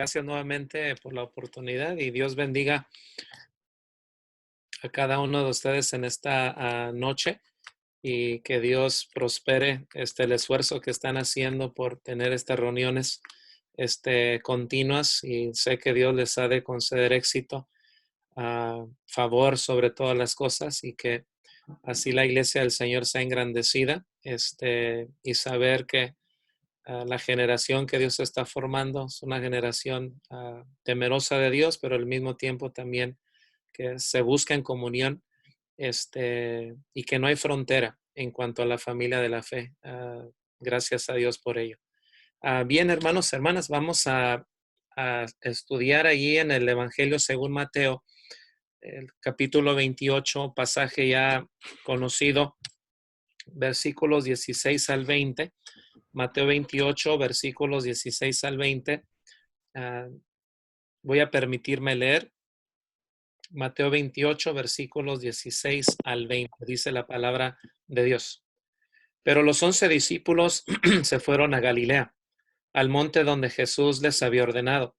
Gracias nuevamente por la oportunidad y Dios bendiga a cada uno de ustedes en esta noche y que Dios prospere el esfuerzo que están haciendo por tener estas reuniones continuas, y sé que Dios les ha de conceder éxito, favor sobre todas las cosas, y que así la iglesia del Señor sea engrandecida, y saber que la generación que Dios está formando es una generación temerosa de Dios, pero al mismo tiempo también que se busca en comunión, y que no hay frontera en cuanto a la familia de la fe. Gracias a Dios por ello. Bien, hermanos, hermanas, vamos a estudiar allí en el Evangelio según Mateo, el capítulo 28, pasaje ya conocido, versículos 16 al 20. Mateo 28, versículos 16 al 20. Ah, Voy a permitirme leer Mateo 28, versículos 16 al 20. Dice la palabra de Dios. Pero los 11 discípulos se fueron a Galilea, al monte donde Jesús les había ordenado.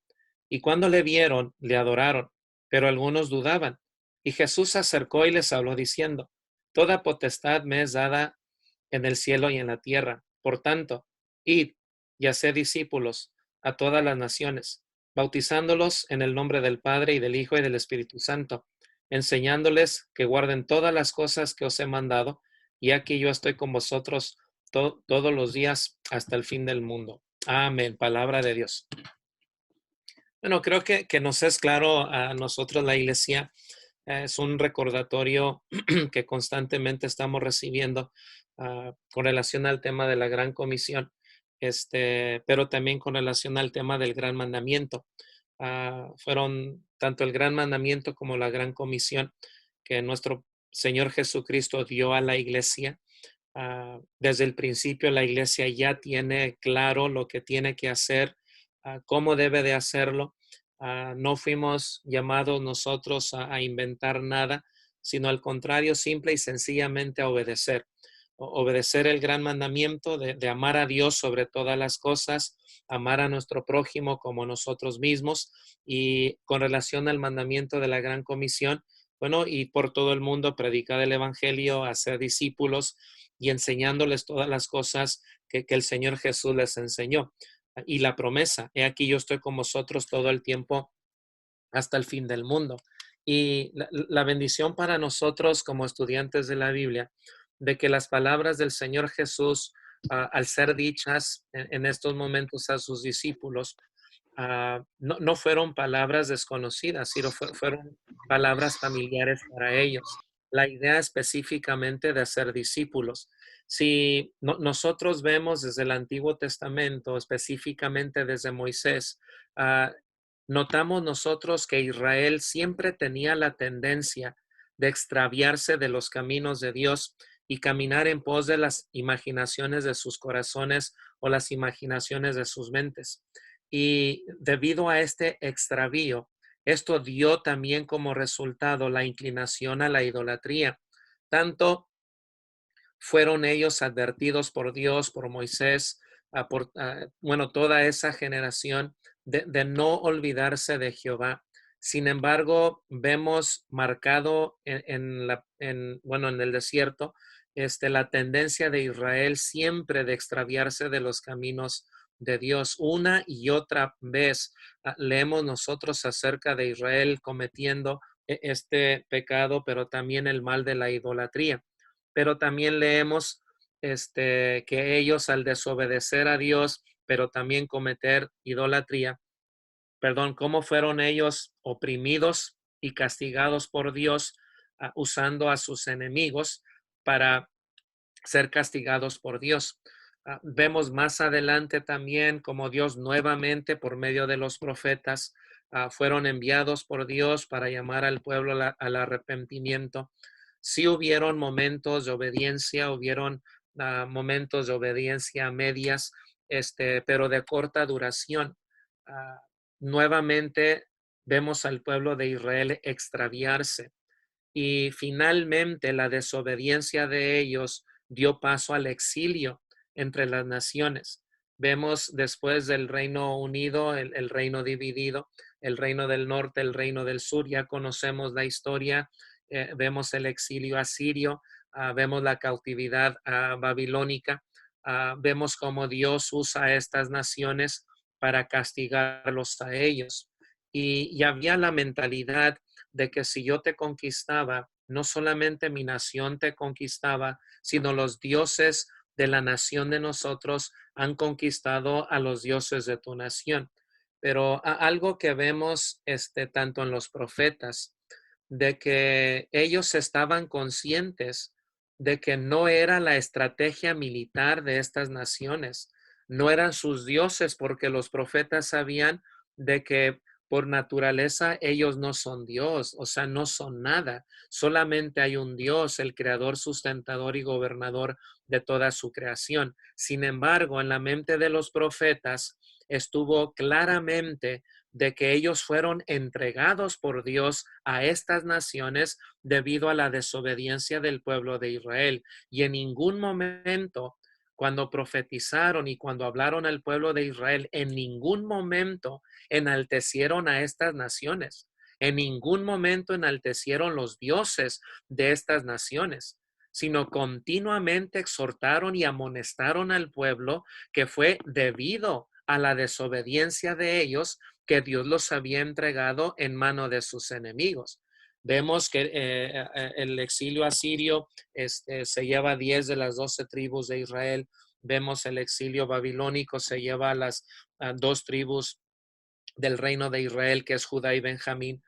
Y cuando le vieron, le adoraron, pero algunos dudaban. Y Jesús se acercó y les habló diciendo: Toda potestad me es dada en el cielo y en la tierra. Por tanto, id y haced discípulos a todas las naciones, bautizándolos en el nombre del Padre y del Hijo y del Espíritu Santo, enseñándoles que guarden todas las cosas que os he mandado, y aquí yo estoy con vosotros todos los días hasta el fin del mundo. Amén. Palabra de Dios. Bueno, creo que nos es claro a nosotros, la iglesia. Es un recordatorio que constantemente estamos recibiendo con relación al tema de la Gran Comisión, pero también con relación al tema del Gran Mandamiento. Fueron tanto el Gran Mandamiento como la Gran Comisión que nuestro Señor Jesucristo dio a la iglesia. Desde el principio la iglesia ya tiene claro lo que tiene que hacer, cómo debe de hacerlo. No fuimos llamados nosotros a inventar nada, sino al contrario, simple y sencillamente a obedecer. Obedecer el gran mandamiento de amar a Dios sobre todas las cosas, amar a nuestro prójimo como nosotros mismos. Y con relación al mandamiento de la gran comisión, bueno, y por todo el mundo predicar el evangelio, hacer discípulos y enseñándoles todas las cosas que el Señor Jesús les enseñó. Y la promesa: he aquí yo estoy con vosotros todo el tiempo hasta el fin del mundo. Y la bendición para nosotros como estudiantes de la Biblia, de que las palabras del Señor Jesús, al ser dichas en estos momentos a sus discípulos, no fueron palabras desconocidas, sino fueron palabras familiares para ellos. La idea específicamente de ser discípulos. Si nosotros vemos desde el Antiguo Testamento, específicamente desde Moisés, notamos nosotros que Israel siempre tenía la tendencia de extraviarse de los caminos de Dios y caminar en pos de las imaginaciones de sus corazones o las imaginaciones de sus mentes. Y debido a este extravío, esto dio también como resultado la inclinación a la idolatría. Tanto fueron ellos advertidos por Dios, por Moisés, bueno, toda esa generación de no olvidarse de Jehová. Sin embargo, vemos marcado bueno, en el desierto, la tendencia de Israel siempre de extraviarse de los caminos de Dios. Una y otra vez leemos nosotros acerca de Israel cometiendo este pecado, pero también el mal de la idolatría. Pero también leemos que ellos, al desobedecer a Dios, pero también cometer idolatría, perdón, cómo fueron ellos oprimidos y castigados por Dios, usando a sus enemigos para ser castigados por Dios. Vemos más adelante también como Dios nuevamente, por medio de los profetas, fueron enviados por Dios para llamar al pueblo al arrepentimiento. Sí hubieron momentos de obediencia, hubieron momentos de obediencia a medias, pero de corta duración. Uh, Nuevamente vemos al pueblo de Israel extraviarse, y finalmente la desobediencia de ellos dio paso al exilio entre las naciones. Vemos después del Reino Unido, el reino dividido, el reino del norte, el reino del sur, ya conocemos la historia, vemos el exilio asirio, vemos la cautividad babilónica, vemos cómo Dios usa a estas naciones para castigarlos a ellos. Y había la mentalidad de que si yo te conquistaba, no solamente mi nación te conquistaba, sino los dioses de la nación de nosotros han conquistado a los dioses de tu nación. Pero algo que vemos tanto en los profetas, de que ellos estaban conscientes de que no era la estrategia militar de estas naciones, no eran sus dioses, porque los profetas sabían de que por naturaleza ellos no son Dios, o sea, no son nada. Solamente hay un Dios, el creador, sustentador y gobernador de toda su creación. Sin embargo, en la mente de los profetas estuvo claramente de que ellos fueron entregados por Dios a estas naciones debido a la desobediencia del pueblo de Israel. Y en ningún momento, cuando profetizaron y cuando hablaron al pueblo de Israel, en ningún momento enaltecieron a estas naciones. En ningún momento enaltecieron los dioses de estas naciones, sino continuamente exhortaron y amonestaron al pueblo que fue debido a la desobediencia de ellos que Dios los había entregado en mano de sus enemigos. Vemos que el exilio asirio se lleva 10 de las 12 tribus de Israel. Vemos el exilio babilónico se lleva a las 2 tribus del reino de Israel, que es Judá y Benjamín.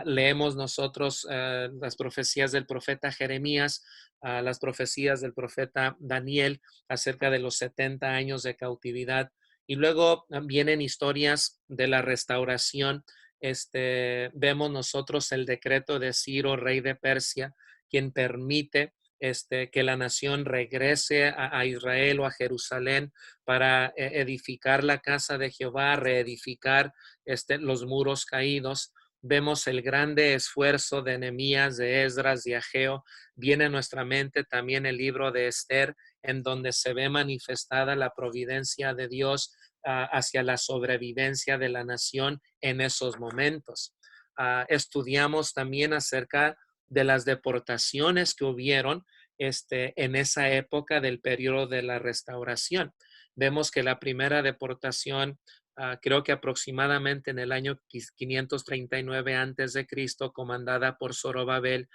Leemos nosotros las profecías del profeta Jeremías, las profecías del profeta Daniel acerca de los 70 años de cautividad. Y luego vienen historias de la restauración. Vemos nosotros el decreto de Ciro, rey de Persia, quien permite que la nación regrese a Israel o a Jerusalén para edificar la casa de Jehová, reedificar los muros caídos. Vemos el grande esfuerzo de Nehemías, de Esdras, de Ageo. Viene a nuestra mente también el libro de Esther, en donde se ve manifestada la providencia de Dios hacia la sobrevivencia de la nación en esos momentos. Estudiamos también acerca de las deportaciones que hubieron en esa época del periodo de la restauración. Vemos que la primera deportación, creo que aproximadamente en el año 539 antes de Cristo, comandada por Zorobabel,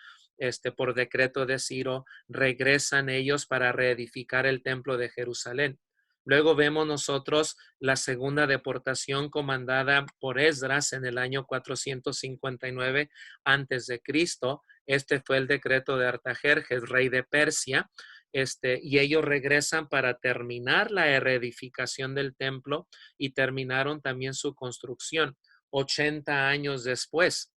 por decreto de Ciro, regresan ellos para reedificar el templo de Jerusalén. Luego vemos nosotros la segunda deportación comandada por Esdras en el año 459 antes de Cristo. Este fue el decreto de Artajerjes, rey de Persia, y ellos regresan para terminar la reedificación del templo y terminaron también su construcción. 80 años después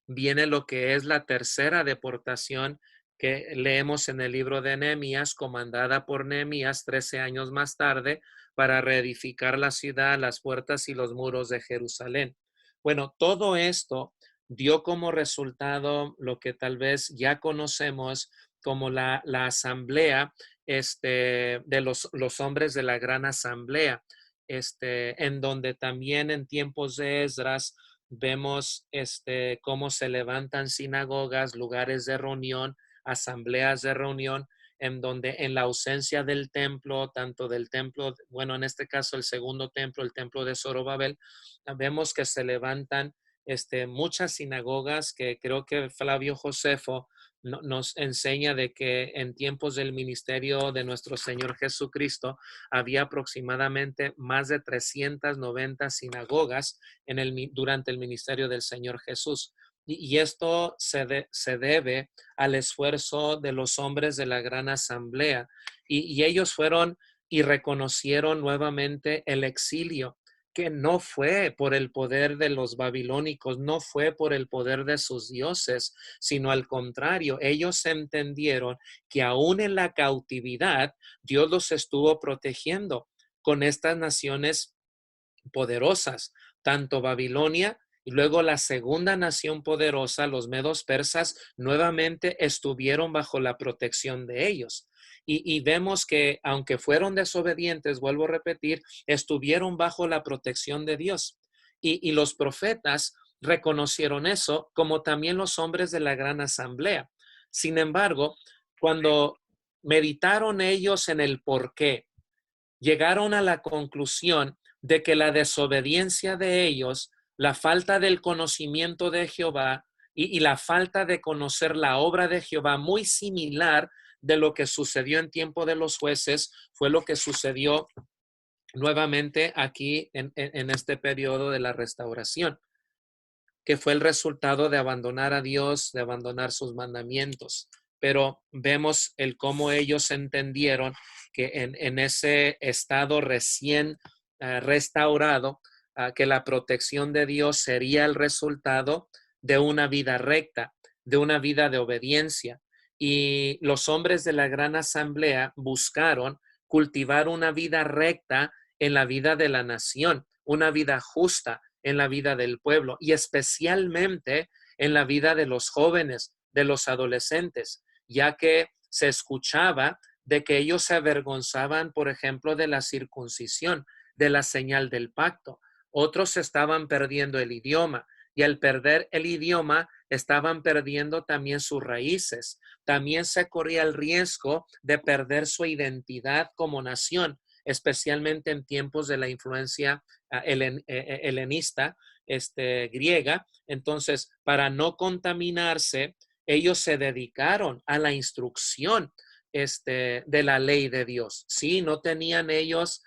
viene lo que es la tercera deportación que leemos en el libro de Nehemías, comandada por Nehemías 13 años más tarde para reedificar la ciudad, las puertas y los muros de Jerusalén. Bueno, todo esto dio como resultado lo que tal vez ya conocemos como la asamblea de los hombres de la gran asamblea, en donde también en tiempos de Esdras vemos cómo se levantan sinagogas, lugares de reunión, asambleas de reunión, en donde en la ausencia del templo, tanto del templo, bueno, en este caso el segundo templo, el templo de Zorobabel, vemos que se levantan muchas sinagogas que creo que Flavio Josefo nos enseña de que en tiempos del ministerio de nuestro Señor Jesucristo había aproximadamente más de 390 sinagogas durante el ministerio del Señor Jesús. Y esto se debe al esfuerzo de los hombres de la gran asamblea. Y ellos fueron y reconocieron nuevamente el exilio, que no fue por el poder de los babilónicos, no fue por el poder de sus dioses, sino al contrario, ellos entendieron que aún en la cautividad Dios los estuvo protegiendo con estas naciones poderosas, tanto Babilonia Y luego la segunda nación poderosa, los medos persas, nuevamente estuvieron bajo la protección de ellos. Y vemos que aunque fueron desobedientes, vuelvo a repetir, estuvieron bajo la protección de Dios. Y los profetas reconocieron eso, como también los hombres de la gran asamblea. Sin embargo, cuando meditaron ellos en el por qué, llegaron a la conclusión de que la desobediencia de ellos, la falta del conocimiento de Jehová y la falta de conocer la obra de Jehová, muy similar de lo que sucedió en tiempo de los jueces, fue lo que sucedió nuevamente aquí en este periodo de la restauración, que fue el resultado de abandonar a Dios, de abandonar sus mandamientos. Pero vemos el cómo ellos entendieron que en ese estado recién restaurado, que la protección de Dios sería el resultado de una vida recta, de una vida de obediencia. Y los hombres de la gran asamblea buscaron cultivar una vida recta en la vida de la nación, una vida justa en la vida del pueblo y especialmente en la vida de los jóvenes, de los adolescentes, ya que se escuchaba de que ellos se avergonzaban, por ejemplo, de la circuncisión, de la señal del pacto. Otros estaban perdiendo el idioma y al perder el idioma estaban perdiendo también sus raíces. También se corría el riesgo de perder su identidad como nación, especialmente en tiempos de la influencia helenista, griega. Entonces, para no contaminarse, ellos se dedicaron a la instrucción de la ley de Dios. Sí, no tenían ellos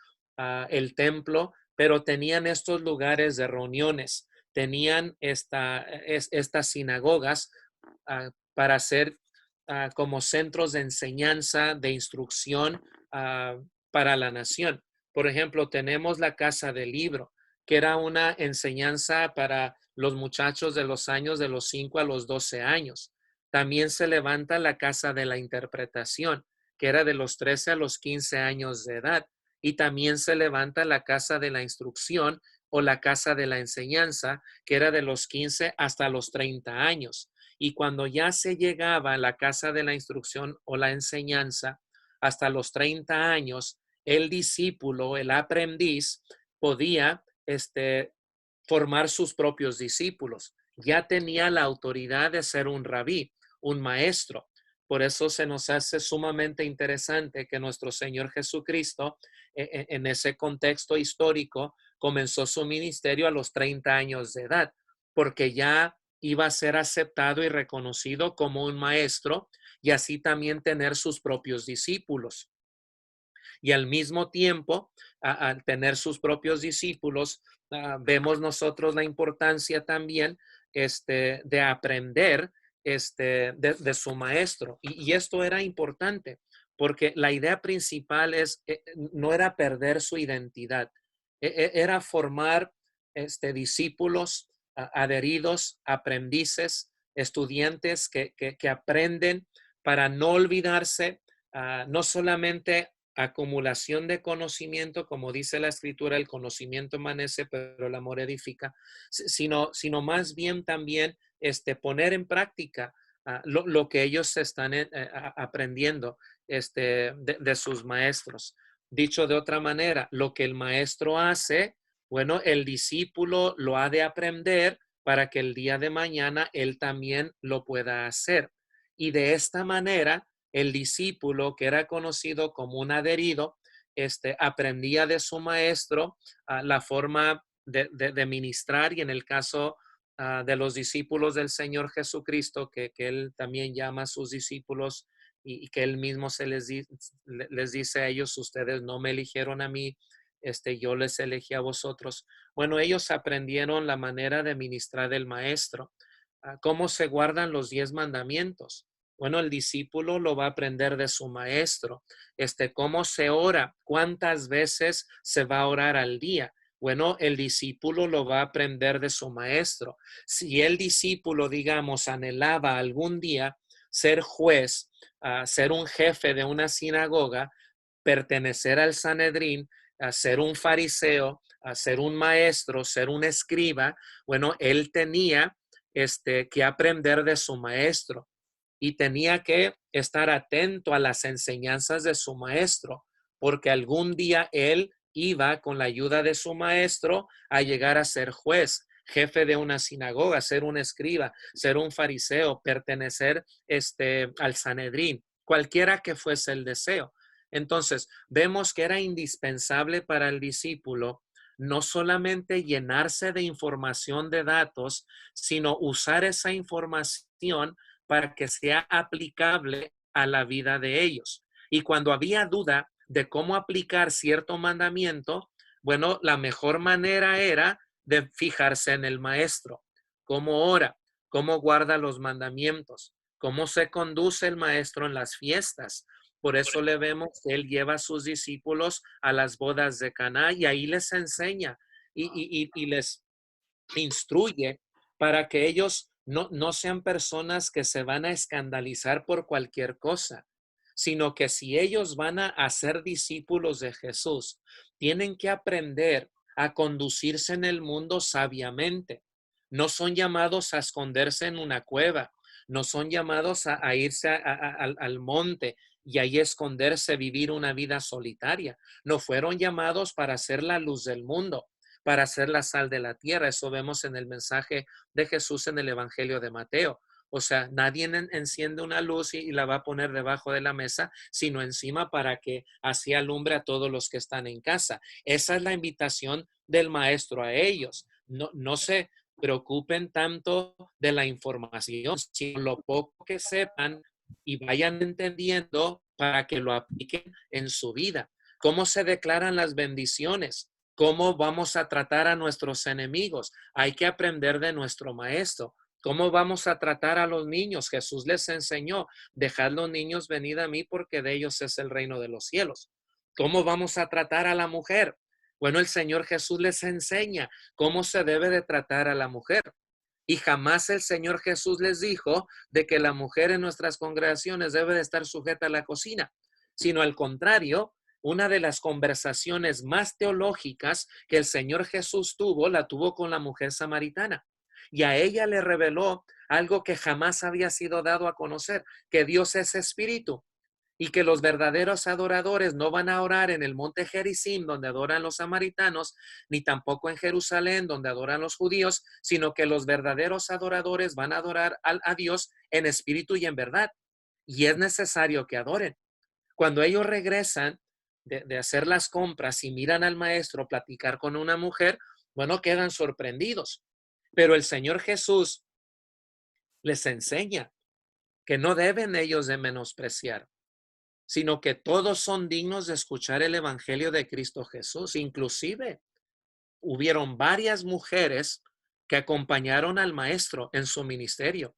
el templo, pero tenían estos lugares de reuniones, tenían estas sinagogas para ser como centros de enseñanza, de instrucción para la nación. Por ejemplo, tenemos la casa del libro, que era una enseñanza para los muchachos de los años de los 5 a los 12 años. También se levanta la casa de la interpretación, que era de los 13 a los 15 años de edad. Y también se levanta la casa de la instrucción o la casa de la enseñanza, que era de los 15 hasta los 30 años. Y cuando ya se llegaba a la casa de la instrucción o la enseñanza, hasta los 30 años, el discípulo, el aprendiz, podía formar sus propios discípulos. Ya tenía la autoridad de ser un rabí, un maestro. Por eso se nos hace sumamente interesante que nuestro Señor Jesucristo, en ese contexto histórico, comenzó su ministerio a los 30 años de edad, porque ya iba a ser aceptado y reconocido como un maestro y así también tener sus propios discípulos. Y al mismo tiempo, al tener sus propios discípulos, vemos nosotros la importancia también de aprender de su maestro. Y esto era importante porque la idea principal no era perder su identidad, era formar discípulos adheridos, aprendices, estudiantes que aprenden para no olvidarse, no solamente acumulación de conocimiento, como dice la escritura, el conocimiento amanece, pero el amor edifica, sino más bien también poner en práctica lo que ellos están aprendiendo de sus maestros. Dicho de otra manera, lo que el maestro hace, bueno, el discípulo lo ha de aprender para que el día de mañana él también lo pueda hacer. Y de esta manera, el discípulo, que era conocido como un adherido, aprendía de su maestro la forma de ministrar, y en el caso de los discípulos del Señor Jesucristo, que él también llama a sus discípulos y que él mismo les dice a ellos: ustedes no me eligieron a mí, yo les elegí a vosotros. Bueno, ellos aprendieron la manera de ministrar del maestro. ¿Cómo se guardan los 10 mandamientos? Bueno, el discípulo lo va a aprender de su maestro. ¿Cómo se ora? ¿Cuántas veces se va a orar al día? Bueno, el discípulo lo va a aprender de su maestro. Si el discípulo, digamos, anhelaba algún día ser juez, ser un jefe de una sinagoga, pertenecer al Sanedrín, ser un fariseo, ser un maestro, ser un escriba, bueno, él tenía que aprender de su maestro y tenía que estar atento a las enseñanzas de su maestro, porque algún día él iba con la ayuda de su maestro a llegar a ser juez, jefe de una sinagoga, ser un escriba, ser un fariseo, pertenecer al Sanedrín, cualquiera que fuese el deseo. Entonces, vemos que era indispensable para el discípulo no solamente llenarse de información de datos, sino usar esa información para que sea aplicable a la vida de ellos. Y cuando había duda de cómo aplicar cierto mandamiento, bueno, la mejor manera era de fijarse en el maestro, cómo ora, cómo guarda los mandamientos, cómo se conduce el maestro en las fiestas. Por eso le vemos que él lleva a sus discípulos a las bodas de Caná y ahí les enseña y les instruye para que ellos no sean personas que se van a escandalizar por cualquier cosa, sino que si ellos van a ser discípulos de Jesús, tienen que aprender a conducirse en el mundo sabiamente. No son llamados a esconderse en una cueva, no son llamados a irse al monte y ahí esconderse, vivir una vida solitaria. No fueron llamados para ser la luz del mundo, para ser la sal de la tierra. Eso vemos en el mensaje de Jesús en el Evangelio de Mateo. O sea, nadie enciende una luz y la va a poner debajo de la mesa, sino encima para que así alumbre a todos los que están en casa. Esa es la invitación del maestro a ellos. No se preocupen tanto de la información, sino lo poco que sepan y vayan entendiendo para que lo apliquen en su vida. ¿Cómo se declaran las bendiciones? ¿Cómo vamos a tratar a nuestros enemigos? Hay que aprender de nuestro maestro. ¿Cómo vamos a tratar a los niños? Jesús les enseñó, dejad los niños venid a mí porque de ellos es el reino de los cielos. ¿Cómo vamos a tratar a la mujer? Bueno, el Señor Jesús les enseña cómo se debe de tratar a la mujer. Y jamás el Señor Jesús les dijo de que la mujer en nuestras congregaciones debe de estar sujeta a la cocina, sino al contrario, una de las conversaciones más teológicas que el Señor Jesús tuvo, la tuvo con la mujer samaritana. Y a ella le reveló algo que jamás había sido dado a conocer, que Dios es espíritu y que los verdaderos adoradores no van a orar en el monte Gerizim, donde adoran los samaritanos, ni tampoco en Jerusalén, donde adoran los judíos, sino que los verdaderos adoradores van a adorar a Dios en espíritu y en verdad. Y es necesario que adoren. Cuando ellos regresan de hacer las compras y miran al maestro platicar con una mujer, bueno, quedan sorprendidos. Pero el Señor Jesús les enseña que no deben ellos de menospreciar, sino que todos son dignos de escuchar el Evangelio de Cristo Jesús. Inclusive, hubieron varias mujeres que acompañaron al maestro en su ministerio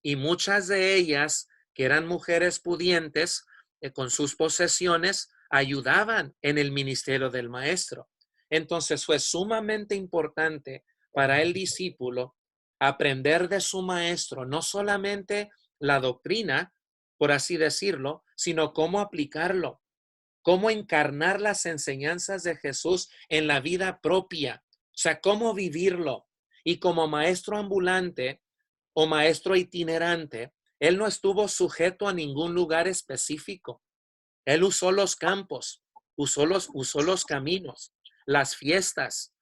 y muchas de ellas, que eran mujeres pudientes, con sus posesiones, ayudaban en el ministerio del maestro. Entonces fue sumamente importante para el discípulo aprender de su maestro, no solamente la doctrina, por así decirlo, sino cómo aplicarlo, cómo encarnar las enseñanzas de Jesús en la vida propia, o sea, cómo vivirlo. Y como maestro ambulante o maestro itinerante, él no estuvo sujeto a ningún lugar específico. Él usó los campos, usó los caminos, las fiestas,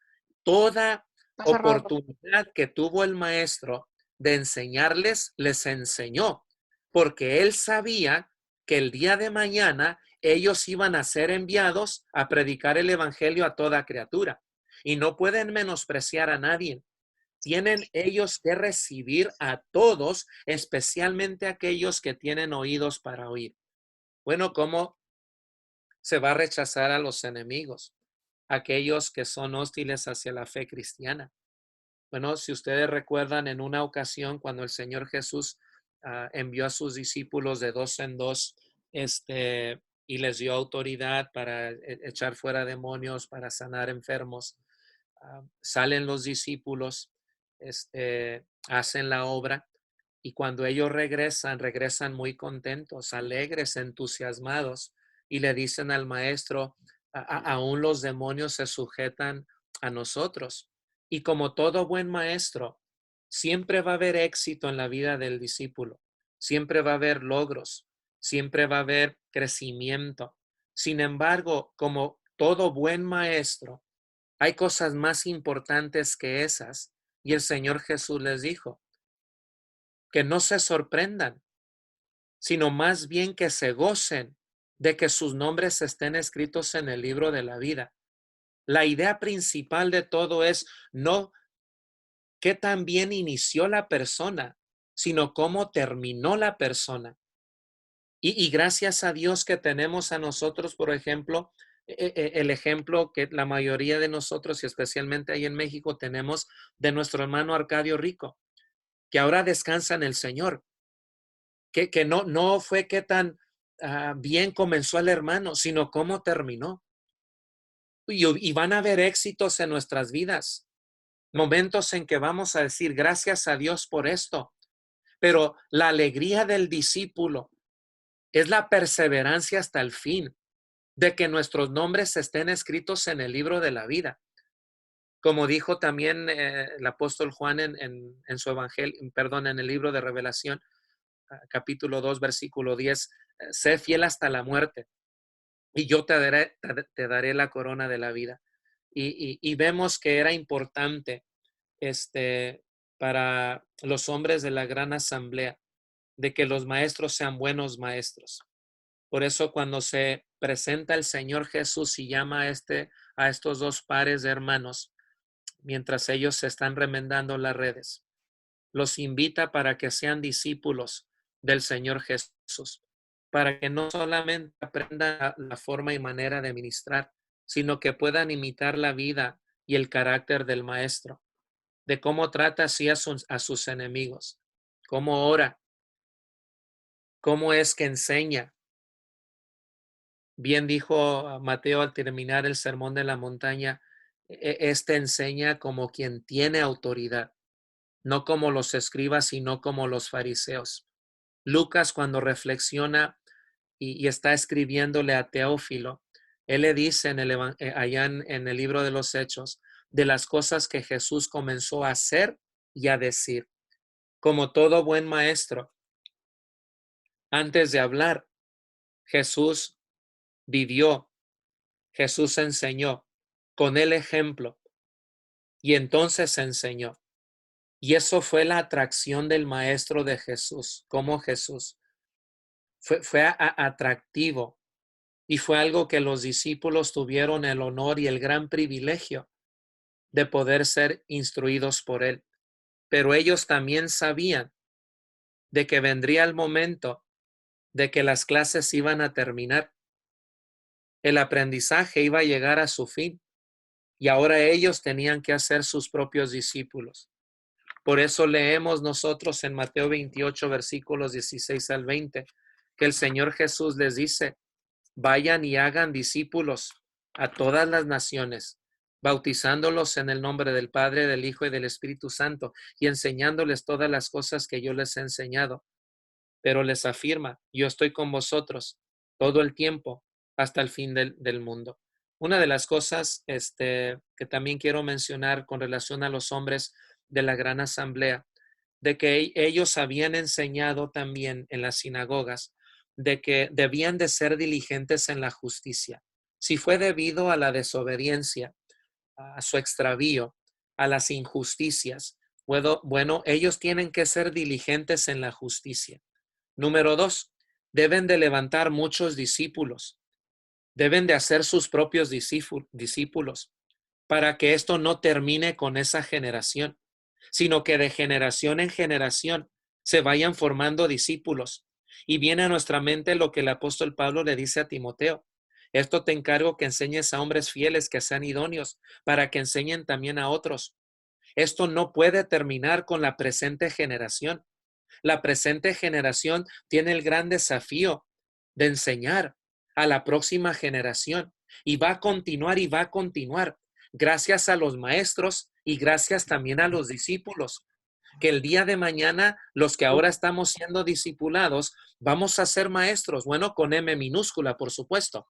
toda oportunidad que tuvo el maestro de enseñarles, les enseñó, porque él sabía que el día de mañana ellos iban a ser enviados a predicar el evangelio a toda criatura y no pueden menospreciar a nadie. Tienen ellos que recibir a todos, especialmente aquellos que tienen oídos para oír. Bueno, ¿cómo se va a rechazar a los enemigos? Aquellos que son hostiles hacia la fe cristiana. Bueno, si ustedes recuerdan en una ocasión cuando el Señor Jesús envió a sus discípulos de dos en dos, y les dio autoridad para echar fuera demonios, para sanar enfermos, salen los discípulos, hacen la obra y cuando ellos regresan muy contentos, alegres, entusiasmados y le dicen al maestro, aún los demonios se sujetan a nosotros. Y como todo buen maestro, siempre va a haber éxito en la vida del discípulo, siempre va a haber logros, siempre va a haber crecimiento. Sin embargo, como todo buen maestro, hay cosas más importantes que esas. Y el Señor Jesús les dijo que no se sorprendan, sino más bien que se gocen de que sus nombres estén escritos en el libro de la vida. La idea principal de todo es no qué tan bien inició la persona, sino cómo terminó la persona. Y gracias a Dios que tenemos a nosotros, por ejemplo, el ejemplo que la mayoría de nosotros, y especialmente ahí en México, tenemos de nuestro hermano Arcadio Rico, que ahora descansa en el Señor, que no fue que tan bien comenzó el hermano, sino cómo terminó. Y van a haber éxitos en nuestras vidas, momentos en que vamos a decir gracias a Dios por esto, pero la alegría del discípulo es la perseverancia hasta el fin, de que nuestros nombres estén escritos en el libro de la vida. Como dijo también el apóstol Juan en su evangelio, perdón, en el libro de Revelación, capítulo 2, versículo 10, sé fiel hasta la muerte y yo te daré la corona de la vida. Y vemos que era importante para los hombres de la gran asamblea, de que los maestros sean buenos maestros. Por eso cuando se presenta el Señor Jesús y llama a estos dos pares de hermanos, mientras ellos se están remendando las redes, los invita para que sean discípulos del Señor Jesús, para que no solamente aprendan la forma y manera de ministrar, sino que puedan imitar la vida y el carácter del Maestro, de cómo trata así a sus enemigos, cómo ora, cómo es que enseña. Bien dijo Mateo al terminar el sermón de la montaña, este enseña como quien tiene autoridad, no como los escribas, sino como los fariseos. Lucas, cuando reflexiona y está escribiéndole a Teófilo, él le dice allá en el libro de los Hechos, de las cosas que Jesús comenzó a hacer y a decir. Como todo buen maestro, antes de hablar, Jesús vivió, Jesús enseñó con el ejemplo y entonces enseñó. Y eso fue la atracción del maestro de Jesús, como Jesús. Fue atractivo y fue algo que los discípulos tuvieron el honor y el gran privilegio de poder ser instruidos por él. Pero ellos también sabían de que vendría el momento de que las clases iban a terminar. El aprendizaje iba a llegar a su fin y ahora ellos tenían que hacer sus propios discípulos. Por eso leemos nosotros en Mateo 28, versículos 16 al 20, que el Señor Jesús les dice, vayan y hagan discípulos a todas las naciones, bautizándolos en el nombre del Padre, del Hijo y del Espíritu Santo, y enseñándoles todas las cosas que yo les he enseñado. Pero les afirma, yo estoy con vosotros todo el tiempo hasta el fin del mundo. Una de las cosas que también quiero mencionar con relación a los hombres de la gran asamblea, de que ellos habían enseñado también en las sinagogas de que debían de ser diligentes en la justicia. Si fue debido a la desobediencia, a su extravío, a las injusticias, bueno, ellos tienen que ser diligentes en la justicia. Número 2, deben de levantar muchos discípulos, deben de hacer sus propios discípulos para que esto no termine con esa generación, sino que de generación en generación se vayan formando discípulos. Y viene a nuestra mente lo que el apóstol Pablo le dice a Timoteo. Esto te encargo que enseñes a hombres fieles que sean idóneos para que enseñen también a otros. Esto no puede terminar con la presente generación. La presente generación tiene el gran desafío de enseñar a la próxima generación y va a continuar y va a continuar gracias a los maestros y gracias también a los discípulos, que el día de mañana los que ahora estamos siendo discipulados vamos a ser maestros, bueno, con M minúscula, por supuesto,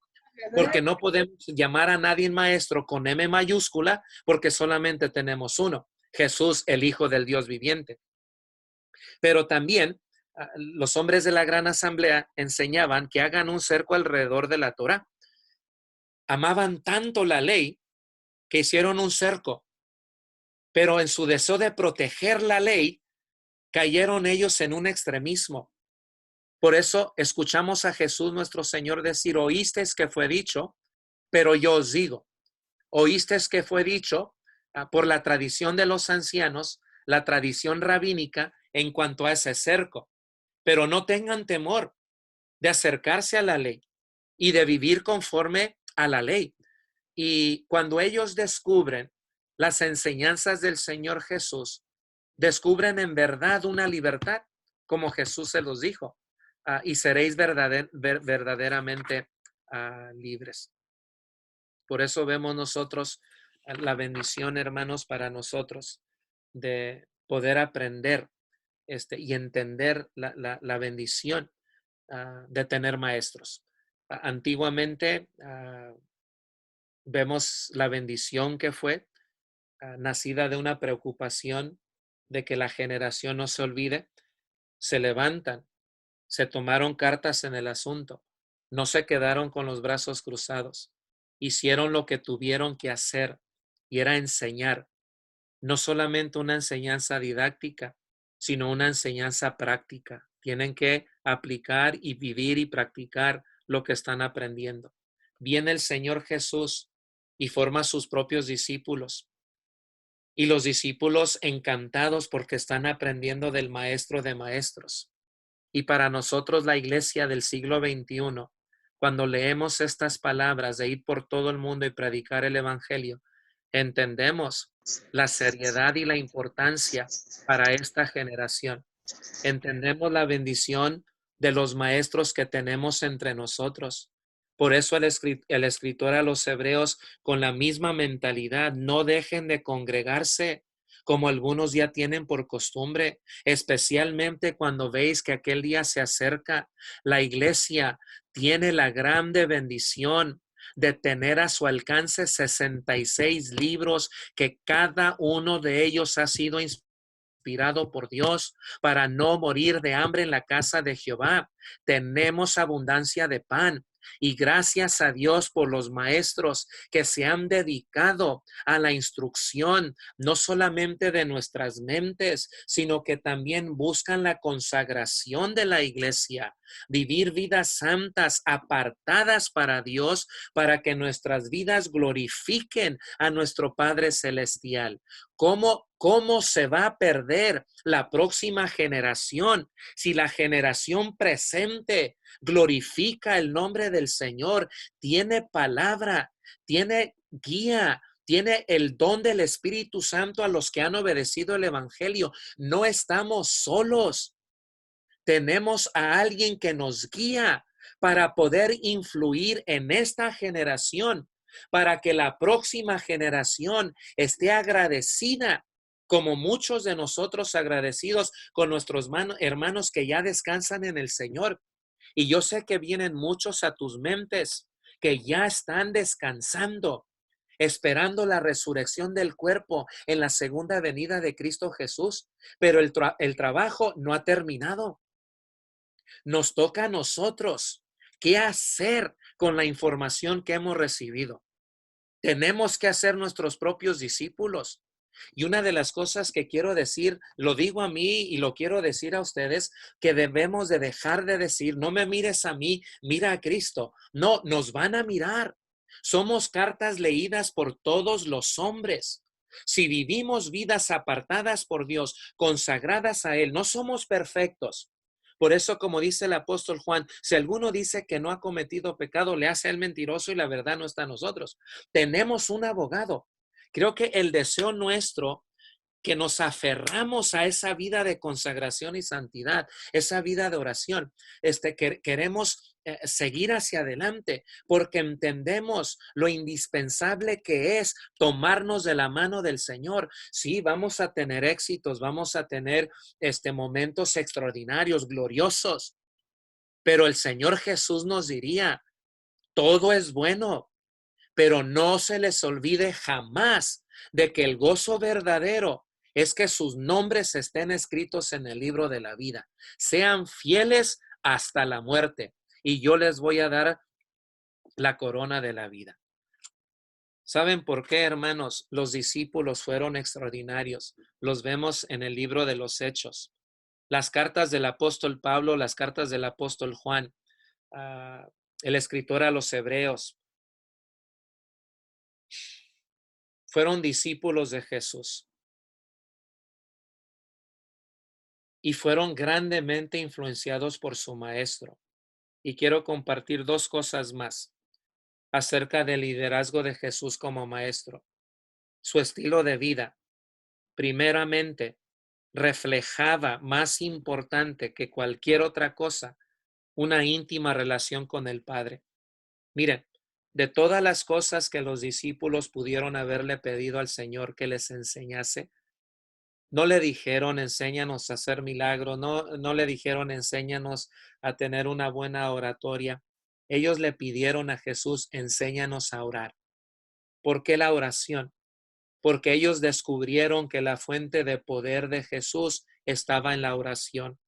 porque no podemos llamar a nadie maestro con M mayúscula porque solamente tenemos uno, Jesús, el Hijo del Dios viviente. Pero también los hombres de la gran asamblea enseñaban que hagan un cerco alrededor de la Torá. Amaban tanto la ley que hicieron un cerco, pero en su deseo de proteger la ley, cayeron ellos en un extremismo. Por eso escuchamos a Jesús nuestro Señor decir, oísteis que fue dicho, pero yo os digo, oísteis que fue dicho por la tradición de los ancianos, la tradición rabínica en cuanto a ese cerco, pero no tengan temor de acercarse a la ley y de vivir conforme a la ley. Y cuando ellos descubren las enseñanzas del Señor Jesús, descubren en verdad una libertad, como Jesús se los dijo, y seréis verdaderamente libres. Por eso vemos nosotros la bendición, hermanos, para nosotros de poder aprender y entender la bendición de tener maestros. Antiguamente vemos la bendición que fue nacida de una preocupación de que la generación no se olvide. Se levantan, se tomaron cartas en el asunto, no se quedaron con los brazos cruzados, hicieron lo que tuvieron que hacer y era enseñar, no solamente una enseñanza didáctica, sino una enseñanza práctica. Tienen que aplicar y vivir y practicar lo que están aprendiendo. Viene el Señor Jesús y forma sus propios discípulos. Y los discípulos encantados porque están aprendiendo del Maestro de Maestros. Y para nosotros la iglesia del siglo XXI, cuando leemos estas palabras de ir por todo el mundo y predicar el Evangelio, entendemos la seriedad y la importancia para esta generación. Entendemos la bendición de los maestros que tenemos entre nosotros. Por eso el escritor a los hebreos, con la misma mentalidad, no dejen de congregarse como algunos ya tienen por costumbre, especialmente cuando veis que aquel día se acerca. La iglesia tiene la grande bendición de tener a su alcance 66 libros, que cada uno de ellos ha sido inspirado por Dios para no morir de hambre en la casa de Jehová. Tenemos abundancia de pan. Y gracias a Dios por los maestros que se han dedicado a la instrucción, no solamente de nuestras mentes, sino que también buscan la consagración de la iglesia, vivir vidas santas, apartadas para Dios, para que nuestras vidas glorifiquen a nuestro Padre Celestial. ¿Cómo se va a perder la próxima generación si la generación presente glorifica el nombre del Señor, tiene palabra, tiene guía, tiene el don del Espíritu Santo a los que han obedecido el Evangelio? No estamos solos. Tenemos a alguien que nos guía para poder influir en esta generación, para que la próxima generación esté agradecida, como muchos de nosotros agradecidos con nuestros hermanos que ya descansan en el Señor. Y yo sé que vienen muchos a tus mentes que ya están descansando, esperando la resurrección del cuerpo en la segunda venida de Cristo Jesús, pero el trabajo no ha terminado. Nos toca a nosotros qué hacer con la información que hemos recibido. Tenemos que hacer nuestros propios discípulos. Y una de las cosas que quiero decir, lo digo a mí y lo quiero decir a ustedes, que debemos de dejar de decir, no me mires a mí, mira a Cristo. No, nos van a mirar. Somos cartas leídas por todos los hombres. Si vivimos vidas apartadas por Dios, consagradas a Él, no somos perfectos. Por eso, como dice el apóstol Juan, si alguno dice que no ha cometido pecado, le hace el mentiroso y la verdad no está en nosotros. Tenemos un abogado. Creo que el deseo nuestro, que nos aferramos a esa vida de consagración y santidad, esa vida de oración, queremos seguir hacia adelante porque entendemos lo indispensable que es tomarnos de la mano del Señor. Sí, vamos a tener éxitos, vamos a tener momentos extraordinarios, gloriosos, pero el Señor Jesús nos diría, Todo es bueno, pero no se les olvide jamás de que el gozo verdadero es que sus nombres estén escritos en el libro de la vida. Sean fieles hasta la muerte y yo les voy a dar la corona de la vida. ¿Saben por qué, hermanos? Los discípulos fueron extraordinarios. Los vemos en el libro de los Hechos. Las cartas del apóstol Pablo, las cartas del apóstol Juan, el escritor a los Hebreos, fueron discípulos de Jesús y fueron grandemente influenciados por su maestro. Y quiero compartir dos cosas más acerca del liderazgo de Jesús como maestro. Su estilo de vida, primeramente, reflejaba más importante que cualquier otra cosa una íntima relación con el Padre. Miren, de todas las cosas que los discípulos pudieron haberle pedido al Señor que les enseñase, no le dijeron enséñanos a hacer milagros, no le dijeron enséñanos a tener una buena oratoria. Ellos le pidieron a Jesús enséñanos a orar. ¿Por qué la oración? Porque ellos descubrieron que la fuente de poder de Jesús estaba en la oración.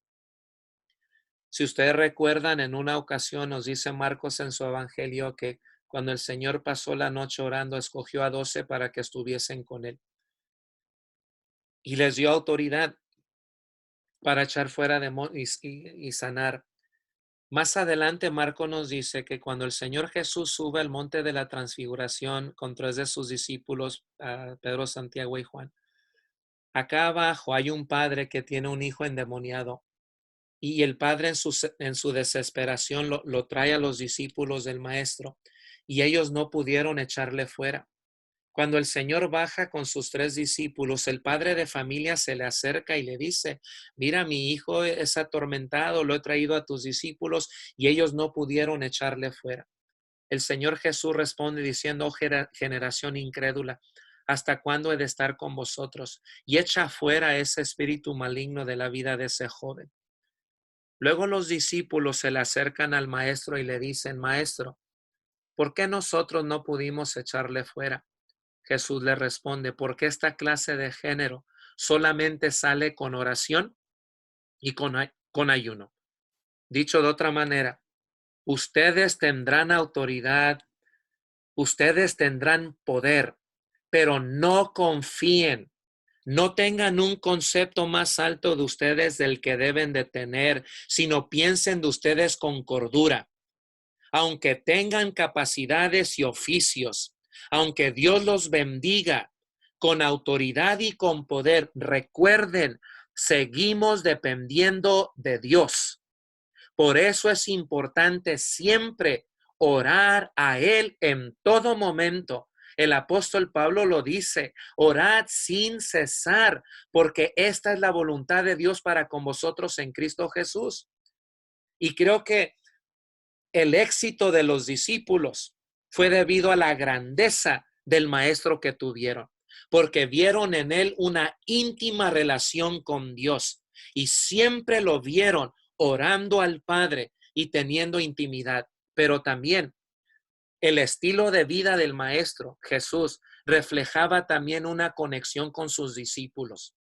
Si ustedes recuerdan, en una ocasión nos dice Marcos en su evangelio que cuando el Señor pasó la noche orando, escogió a 12 para que estuviesen con él. Y les dio autoridad para echar fuera demonios y sanar. Más adelante, Marco nos dice que cuando el Señor Jesús sube al monte de la transfiguración con 3 de sus discípulos, Pedro, Santiago y Juan, acá abajo hay un padre que tiene un hijo endemoniado. Y el padre en su desesperación lo trae a los discípulos del maestro y ellos no pudieron echarle fuera. Cuando el Señor baja con sus 3 discípulos, el padre de familia se le acerca y le dice, mira, mi hijo es atormentado, lo he traído a tus discípulos y ellos no pudieron echarle fuera. El Señor Jesús responde diciendo, oh generación incrédula, ¿hasta cuándo he de estar con vosotros? Y echa fuera ese espíritu maligno de la vida de ese joven. Luego los discípulos se le acercan al maestro y le dicen, maestro, ¿por qué nosotros no pudimos echarle fuera? Jesús le responde, porque esta clase de género solamente sale con oración y con ayuno. Dicho de otra manera, ustedes tendrán autoridad, ustedes tendrán poder, pero no confíen. No tengan un concepto más alto de ustedes del que deben de tener, sino piensen de ustedes con cordura. Aunque tengan capacidades y oficios, aunque Dios los bendiga con autoridad y con poder, recuerden, seguimos dependiendo de Dios. Por eso es importante siempre orar a Él en todo momento. El apóstol Pablo lo dice, orad sin cesar, porque esta es la voluntad de Dios para con vosotros en Cristo Jesús. Y creo que el éxito de los discípulos fue debido a la grandeza del maestro que tuvieron, porque vieron en él una íntima relación con Dios y siempre lo vieron orando al Padre y teniendo intimidad. Pero también el estilo de vida del maestro Jesús reflejaba también una conexión con sus discípulos.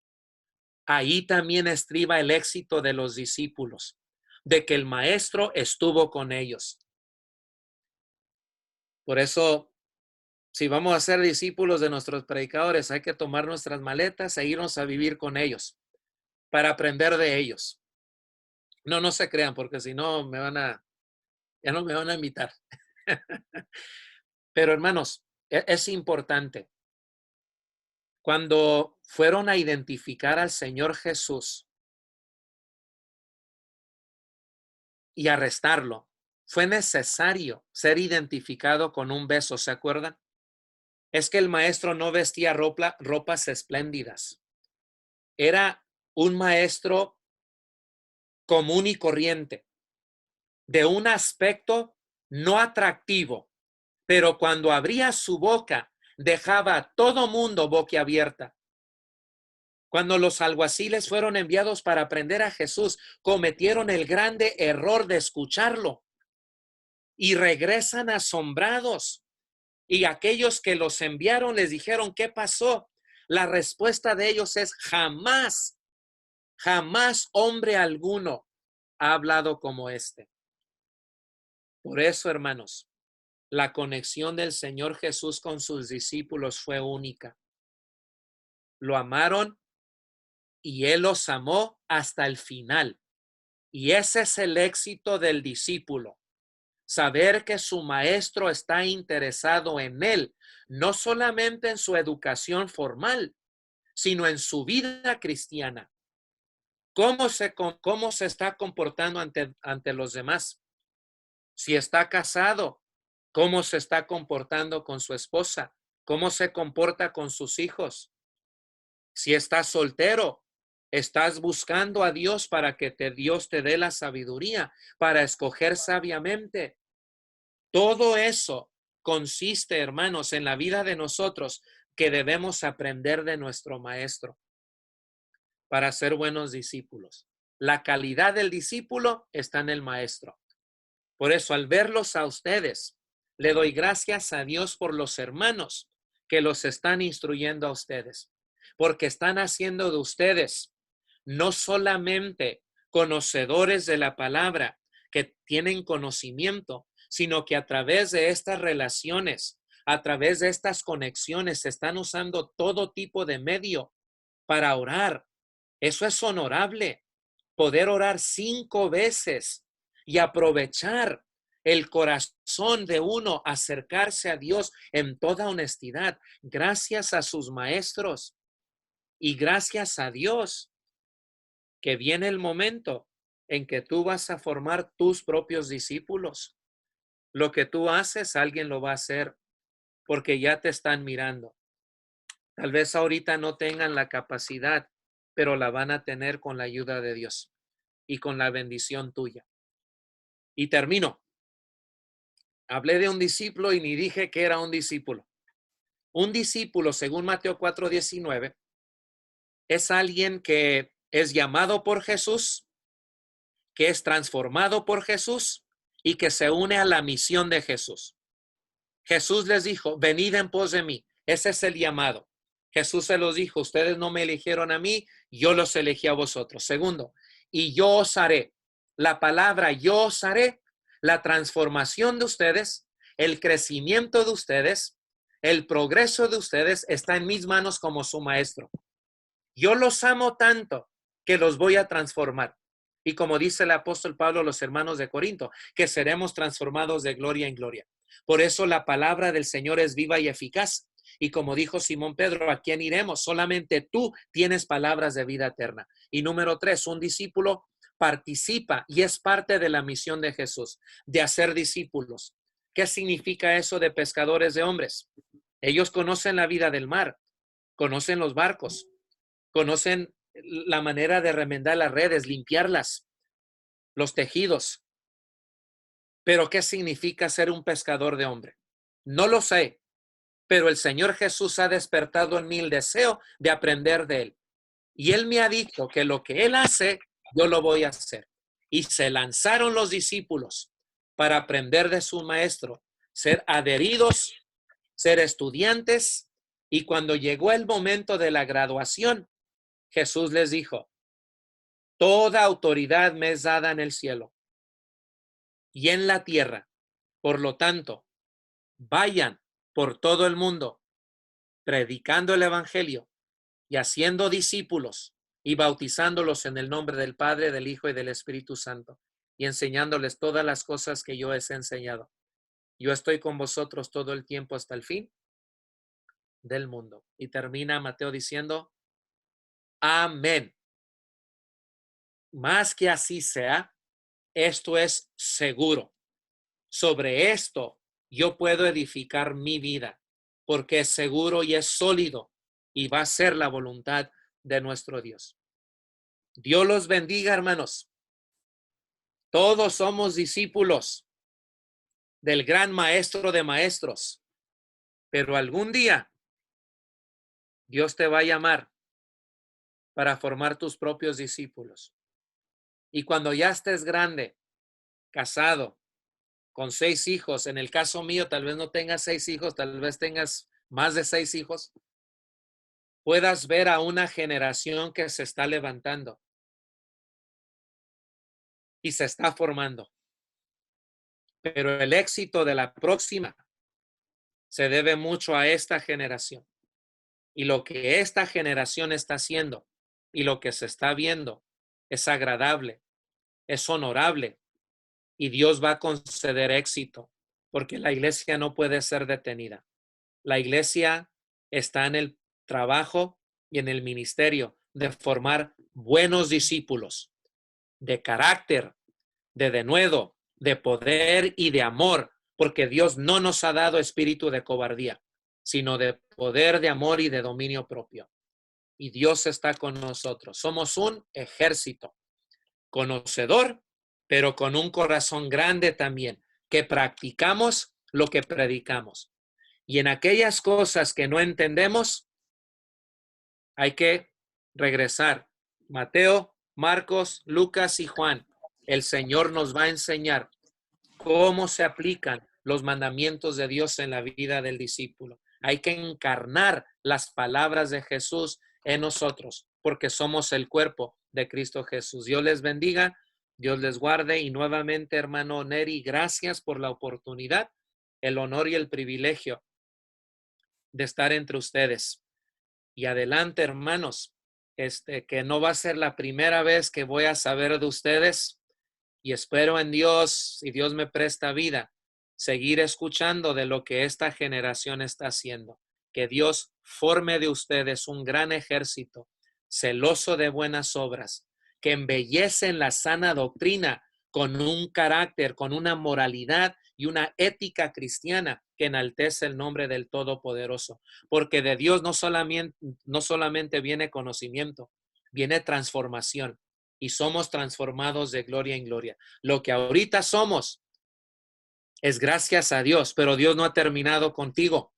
Ahí también estriba el éxito de los discípulos, de que el maestro estuvo con ellos. Por eso, si vamos a ser discípulos de nuestros predicadores, hay que tomar nuestras maletas e irnos a vivir con ellos para aprender de ellos. No se crean, porque si no ya no me van a invitar. Pero hermanos, es importante. Cuando fueron a identificar al Señor Jesús y arrestarlo, fue necesario ser identificado con un beso, ¿se acuerdan? Es que el maestro no vestía ropas espléndidas. Era un maestro común y corriente, de un aspecto no atractivo, pero cuando abría su boca, dejaba a todo mundo boquiabierta. Cuando los alguaciles fueron enviados para prender a Jesús, cometieron el grande error de escucharlo. y regresan asombrados. Y aquellos que los enviaron les dijeron, ¿qué pasó? La respuesta de ellos es jamás, jamás hombre alguno ha hablado como este. Por eso, hermanos, la conexión del Señor Jesús con sus discípulos fue única. Lo amaron y Él los amó hasta el final. Y ese es el éxito del discípulo. Saber que su maestro está interesado en él, no solamente en su educación formal, sino en su vida cristiana. ¿Cómo se está comportando ante los demás? Si está casado, ¿cómo se está comportando con su esposa? ¿Cómo se comporta con sus hijos? Si estás soltero, estás buscando a Dios para que Dios te dé la sabiduría para escoger sabiamente. Todo eso consiste, hermanos, en la vida de nosotros que debemos aprender de nuestro maestro para ser buenos discípulos. La calidad del discípulo está en el maestro. Por eso, al verlos a ustedes, le doy gracias a Dios por los hermanos que los están instruyendo a ustedes, porque están haciendo de ustedes no solamente conocedores de la palabra, que tienen conocimiento, sino que a través de estas relaciones, a través de estas conexiones, se están usando todo tipo de medio para orar. Eso es honorable, poder orar 5 veces y aprovechar el corazón de uno, acercarse a Dios en toda honestidad, gracias a sus maestros y gracias a Dios, que viene el momento en que tú vas a formar tus propios discípulos. Lo que tú haces, alguien lo va a hacer porque ya te están mirando. Tal vez ahorita no tengan la capacidad, pero la van a tener con la ayuda de Dios y con la bendición tuya. Y termino. Hablé de un discípulo y ni dije que era un discípulo. Un discípulo, según Mateo 4:19, es alguien que es llamado por Jesús, que es transformado por Jesús y que se une a la misión de Jesús. Jesús les dijo, venid en pos de mí. Ese es el llamado. Jesús se los dijo, ustedes no me eligieron a mí, yo los elegí a vosotros. Segundo, y yo os haré. La palabra yo os haré, la transformación de ustedes, el crecimiento de ustedes, el progreso de ustedes está en mis manos como su maestro. Yo los amo tanto que los voy a transformar. Y como dice el apóstol Pablo a los hermanos de Corinto, que seremos transformados de gloria en gloria. Por eso la palabra del Señor es viva y eficaz. Y como dijo Simón Pedro, ¿a quién iremos? Solamente tú tienes palabras de vida eterna. Y número 3, un discípulo participa y es parte de la misión de Jesús, de hacer discípulos. ¿Qué significa eso de pescadores de hombres? Ellos conocen la vida del mar, conocen los barcos, conocen la manera de remendar las redes, limpiarlas, los tejidos. Pero ¿qué significa ser un pescador de hombre? No lo sé, pero el Señor Jesús ha despertado en mí el deseo de aprender de Él. Y Él me ha dicho que lo que Él hace, yo lo voy a hacer. Y se lanzaron los discípulos para aprender de su maestro, ser adheridos, ser estudiantes. Y cuando llegó el momento de la graduación, Jesús les dijo, toda autoridad me es dada en el cielo y en la tierra. Por lo tanto, vayan por todo el mundo, predicando el evangelio y haciendo discípulos y bautizándolos en el nombre del Padre, del Hijo y del Espíritu Santo y enseñándoles todas las cosas que yo les he enseñado. Yo estoy con vosotros todo el tiempo hasta el fin del mundo. Y termina Mateo diciendo, amén. Más que así sea, esto es seguro. Sobre esto yo puedo edificar mi vida porque es seguro y es sólido y va a ser la voluntad de nuestro Dios. Dios los bendiga, hermanos. Todos somos discípulos del gran maestro de maestros, pero algún día Dios te va a llamar para formar tus propios discípulos. Y cuando ya estés grande, casado, con 6 hijos. En el caso mío, tal vez no tengas 6 hijos, tal vez tengas más de 6 hijos. Puedas ver a una generación que se está levantando y se está formando. Pero el éxito de la próxima se debe mucho a esta generación. Y lo que esta generación está haciendo y lo que se está viendo es agradable, es honorable, y Dios va a conceder éxito, porque la iglesia no puede ser detenida. La iglesia está en el trabajo y en el ministerio de formar buenos discípulos de carácter, de denuedo, de poder y de amor, porque Dios no nos ha dado espíritu de cobardía, sino de poder, de amor y de dominio propio. Y Dios está con nosotros. Somos un ejército conocedor, pero con un corazón grande también, que practicamos lo que predicamos. Y en aquellas cosas que no entendemos, hay que regresar. Mateo, Marcos, Lucas y Juan. El Señor nos va a enseñar cómo se aplican los mandamientos de Dios en la vida del discípulo. Hay que encarnar las palabras de Jesús en nosotros, porque somos el cuerpo de Cristo Jesús. Dios les bendiga, Dios les guarde, y nuevamente, hermano Neri, gracias por la oportunidad, el honor y el privilegio de estar entre ustedes. Y adelante, hermanos, que no va a ser la primera vez que voy a saber de ustedes, y espero en Dios, si Dios me presta vida, seguir escuchando de lo que esta generación está haciendo. Que Dios forme de ustedes un gran ejército, celoso de buenas obras, que embellecen la sana doctrina con un carácter, con una moralidad y una ética cristiana que enaltece el nombre del Todopoderoso. Porque de Dios no solamente viene conocimiento, viene transformación. Y somos transformados de gloria en gloria. Lo que ahorita somos es gracias a Dios, pero Dios no ha terminado contigo.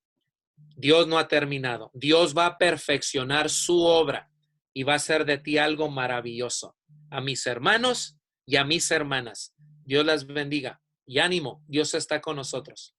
Dios no ha terminado. Dios va a perfeccionar su obra y va a hacer de ti algo maravilloso. A mis hermanos y a mis hermanas, Dios las bendiga. Y ánimo, Dios está con nosotros.